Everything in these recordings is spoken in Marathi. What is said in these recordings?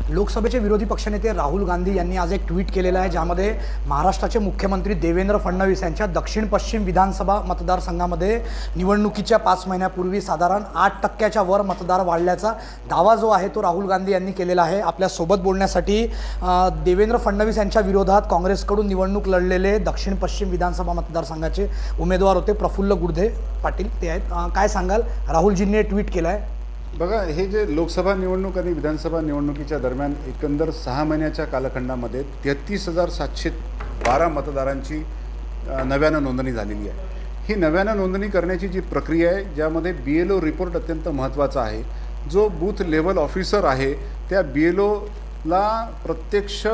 लोकसभेचे विरोधी पक्षनेते राहुल गांधी यांनी आज एक ट्विट केलेलं आहे, ज्यामध्ये महाराष्ट्राचे मुख्यमंत्री देवेंद्र फडणवीस यांच्या दक्षिण पश्चिम विधानसभा मतदारसंघामध्ये निवडणुकीच्या 5 महिन्यापूर्वी साधारण 8% वर मतदार वाढल्याचा दावा जो आहे तो राहुल गांधी यांनी केलेला आहे। आपल्यासोबत बोलण्यासाठी देवेंद्र फडणवीस यांच्या विरोधात काँग्रेसकडून निवडणूक लढलेले दक्षिण पश्चिम विधानसभा मतदारसंघाचे उमेदवार होते प्रफुल्ल गुडधे पाटील, ते आहेत। काय सांगाल, राहुलजींनी ट्विट केलं आहे? बघा, हे जे लोकसभा निवडणूक आणि विधानसभा निवडणुकीच्या दरम्यान एकंदर 6 महिन्याच्या कालखंडामध्ये 33,712 मतदारांची नव्यानं नोंदणी झालेली आहे। ही नव्यानं नोंदणी करण्याची जी प्रक्रिया आहे, ज्यामध्ये BLO रिपोर्ट अत्यंत महत्त्वाचा आहे। जो बूथ लेवल ऑफिसर आहे त्या BLOला प्रत्यक्ष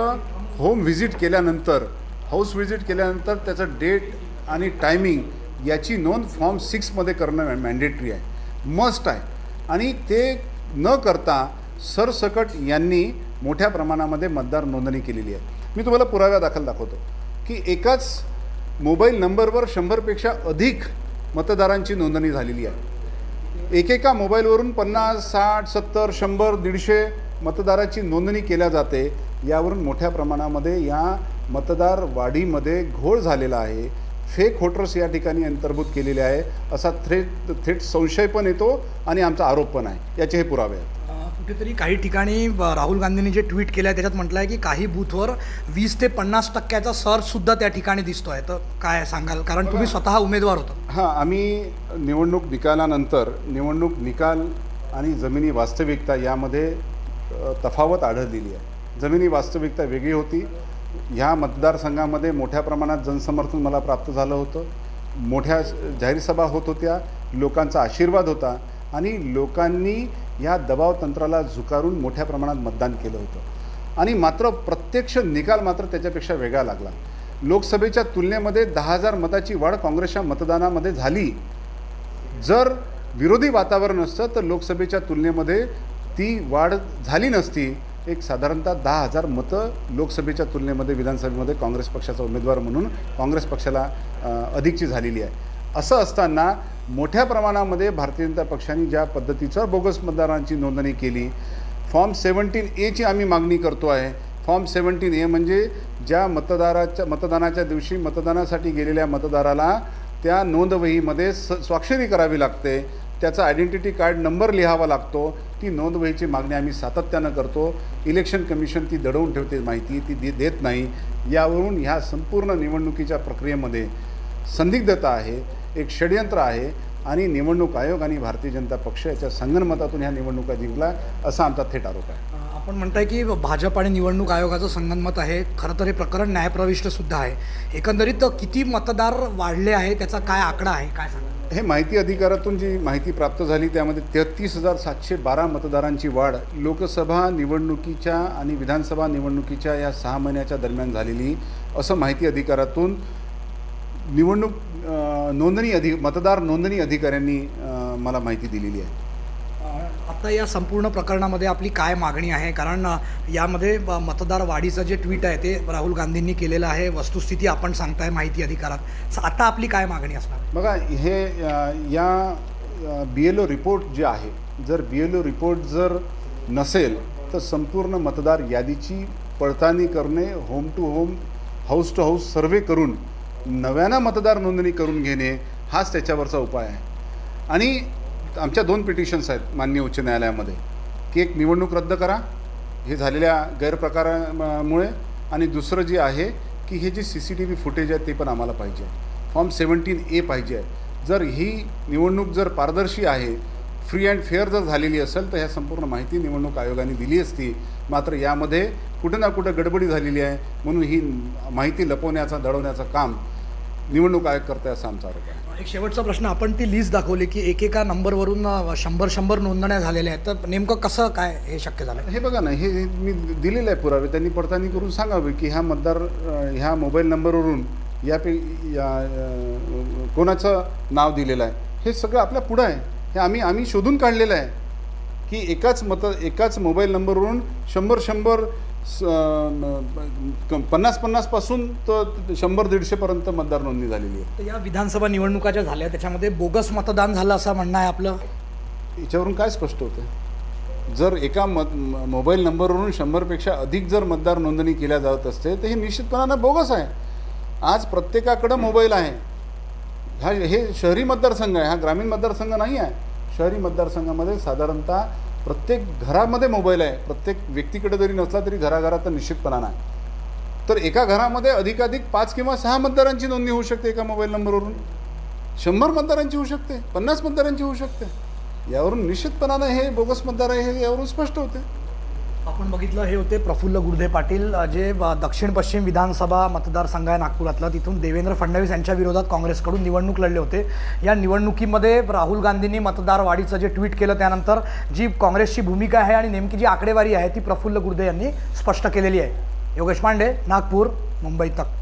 होम व्हिजिट केल्यानंतर, हाऊस व्हिजिट केल्यानंतर त्याचं डेट आणि टायमिंग याची नोंद फॉर्म 6 मध्ये करणं मॅन्डेटरी आहे, मस्ट आहे। आणि ते न करता सरसकट यांनी मोठ्या प्रमाणामध्ये मतदार नोंदणी केलेली आहे। मी तुम्हाला पुराव्यादाखल दाखवतो की एकाच मोबाईल नंबरवर 100पेक्षा अधिक मतदारांची नोंदणी झालेली आहे। एकेका मोबाईलवरून 50, 60, 70, 100, 150 मतदाराची नोंदणी केल्या जाते। यावरून मोठ्या प्रमाणामध्ये या मतदार वाढीमध्ये घोळ झालेला आहे। फेक वोटर्स या ठिकाणी अंतर्भूत केलेले आहे असा थेट संशय पण येतो आणि आमचा आरोप पण आहे। याचे हे पुरावे आहेत। कुठेतरी काही ठिकाणी राहुल गांधींनी जे ट्विट केलं आहे त्याच्यात म्हटलं आहे की काही बूथवर 20 ते 50% सर्चसुद्धा त्या ठिकाणी दिसतो आहे। तर काय सांगाल, कारण तुम्ही स्वतः उमेदवार होता? हां, आम्ही निवडणूक निकालानंतर निवडणूक निकाल आणि जमिनी वास्तविकता यामध्ये तफावत आढळलेली आहे। जमिनी वास्तविकता वेगळी होती। ह्या मतदारसंघामध्ये मोठ्या प्रमाणात जनसमर्थन मला प्राप्त झालं होतं। मोठ्या जाहीर सभा होत होत्या, लोकांचा आशीर्वाद होता आणि लोकांनी या दबाव तंत्राला झुकारून मोठ्या प्रमाणात मतदान केलं होतं। आणि मात्र प्रत्यक्ष निकाल मात्र त्याच्यापेक्षा वेगळा लागला। लोकसभेच्या तुलनेमध्ये 10,000 मताची वाढ काँग्रेसच्या मतदानामध्ये झाली। जर विरोधी वातावरण असतं तर लोकसभेच्या तुलनेमध्ये ती वाढ झाली नसती। एक साधारणतः 10,000 मतं लोकसभेच्या तुलनेमध्ये विधानसभेमध्ये काँग्रेस पक्षाचा उमेदवार म्हणून काँग्रेस पक्षाला अधिकची झालेली आहे। असं असताना मोठ्या प्रमाणामध्ये भारतीय जनता पक्षाने ज्या पद्धतीचं बोगस मतदारांची नोंदणी केली, फॉर्म 17A ची आम्ही मागणी करतो आहे। फॉर्म 17A म्हणजे ज्या मतदानाच्या दिवशी मतदानासाठी गेलेल्या मतदाराला त्या नोंदवहीमध्ये स्वाक्षरी करावी लागते, त्याचा आयडेंटिटी कार्ड नंबर लिहावा लागतो। ती नोंदवहीची मागणी आम्ही सातत्यानं करतो। इलेक्शन कमिशन ती दडवून ठेवते, माहिती ती देत नाही। यावरून ह्या संपूर्ण निवडणुकीच्या प्रक्रियेमध्ये संदिग्धता आहे, एक षडयंत्र आहे आणि निवडणूक आयोग आणि भारतीय जनता पक्ष याच्या संगनमतातून ह्या निवडणुका जिंकला असा आमचा थेट आरोप आहे। आपण म्हणताय की भाजप आणि निवडणूक आयोगाचं संगनमत आहे। खरं तर हे प्रकरण न्यायप्रविष्टसुद्धा आहे। एकंदरीत किती मतदार वाढले आहे त्याचा काय आकडा आहे, काय सांगा? हे माहिती अधिकारातून जी माहिती प्राप्त झाली त्यामध्ये 33,712 मतदारांची वाढ लोकसभा निवडणुकीच्या आणि विधानसभा निवडणुकीच्या या 6 महिन्याच्या दरम्यान झालेली असं माहिती अधिकारातून निवडणूक मतदार नोंदणी अधिकाऱ्यांनी मला माहिती दिलेली आहे। आता या संपूर्ण प्रकरणामध्ये आपली काय मागणी आहे? कारण यामध्ये मतदार वाढीचं जे ट्विट आहे ते राहुल गांधींनी केलेलं आहे, वस्तुस्थिती आपण सांगताय माहिती अधिकारात। आता आपली काय मागणी असणार? बघा, हे या BLO रिपोर्ट जे आहे, जर BLO रिपोर्ट जर नसेल तर संपूर्ण मतदार यादीची पडताळणी करणे, home to home, house to house survey करून नव्यानं मतदार नोंदणी करून घेणे हाच त्याच्यावरचा उपाय आहे। आणि आमच्या 2 पिटिशन्स आहेत माननीय उच्च न्यायालयामध्ये की एक निवडणूक रद्द करा हे झालेल्या गैरप्रकारामुळे, आणि दुसरं जे आहे की हे जे CCTV फुटेज आहे ते पण आम्हाला पाहिजे। फॉर्म 17A पाहिजे आहे। जर ही निवडणूक जर पारदर्शी आहे, फ्री अँड फेअर जर झालेली असेल तर ह्या संपूर्ण माहिती निवडणूक आयोगाने दिली असती। मात्र यामध्ये कुठं ना कुठं गडबडी झालेली आहे, म्हणून ही माहिती लपवण्याचा, दडवण्याचं काम निवडणूक आयोग करते असा आमचा आरोप आहे। एक शेवटचा प्रश्न, आपण ती लिस्ट दाखवली की एकेका नंबरवरून 100 नोंदण्या झालेल्या आहेत, तर नेमकं कसं काय हे शक्य झालं? हे बघा ना, हे मी दिलेलं आहे पुरावे, त्यांनी पडताळणी करून सांगावे की ह्या मोबाईल नंबरवरून कोणाचं नाव दिलेलं आहे। हे सगळं आपल्या पुढं आहे, हे आम्ही शोधून काढलेलं आहे की एकाच मोबाईल नंबरवरून 100 50 पासून तर 100-150 पर्यंत मतदार नोंदणी झालेली आहे। तर या विधानसभा निवडणुका ज्या झाल्या त्याच्यामध्ये बोगस मतदान झालं असं म्हणणं आहे आपलं? याच्यावरून काय स्पष्ट होतं? जर एका मोबाईल नंबरवरून 100पेक्षा अधिक जर मतदार नोंदणी केल्या जात असते तर हे निश्चितपणानं बोगस आहे. आज प्रत्येकाकडं मोबाईल आहे. हे शहरी मतदारसंघ आहे, हा ग्रामीण मतदारसंघ नाही आहे. शहरी मतदारसंघामध्ये साधारणतः प्रत्येक घरामध्ये मोबाईल आहे. प्रत्येक व्यक्तीकडे जरी नसला तरी घराघरात तर निश्चितपणानं आहे. तर एका घरामध्ये अधिकाधिक 5 किंवा 6 मतदारांची नोंदणी होऊ शकते एका मोबाईल नंबरवरून. 100 मतदारांची होऊ शकते, 50 मतदारांची होऊ शकते. यावरून निश्चितपणानं हे बोगस मतदार आहे हे यावरून स्पष्ट होते. आपण बघितलं हे होते प्रफुल्ल गुर्दे पाटील, जे दक्षिण पश्चिम विधानसभा मतदारसंघ आहे नागपुरातला, तिथून देवेंद्र फडणवीस यांच्या विरोधात काँग्रेसकडून निवडणूक लढले होते. या निवडणुकीमध्ये राहुल गांधींनी मतदार वाढीचं जे ट्विट केलं त्यानंतर जी काँग्रेसची भूमिका आहे आणि नेमकी जी आकडेवारी आहे ती प्रफुल्ल गुर्दे यांनी स्पष्ट केलेली आहे. योगेश पांडे, नागपूर, मुंबई तक.